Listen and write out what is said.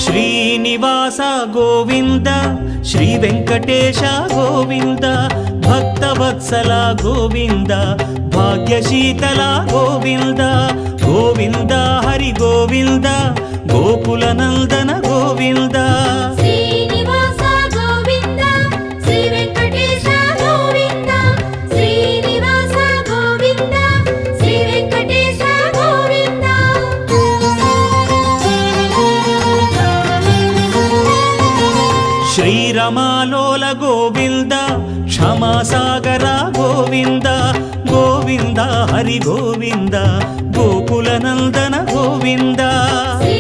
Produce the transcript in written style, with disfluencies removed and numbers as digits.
Srinivasa Govinda Shri Venkatesha Govinda Bhaktavatsala Govinda భాగ్యశీతల Govinda Govinda Hari Govinda Gokula Nandana Govinda Srinivasa Govinda Shri Venkatesha Govinda Srinivasa Govinda Shri Venkatesha Govinda శ్రీరమాలోల Govinda క్షమాసాగర Govinda Govinda Hari Govinda Gokula Nandana Govinda Shri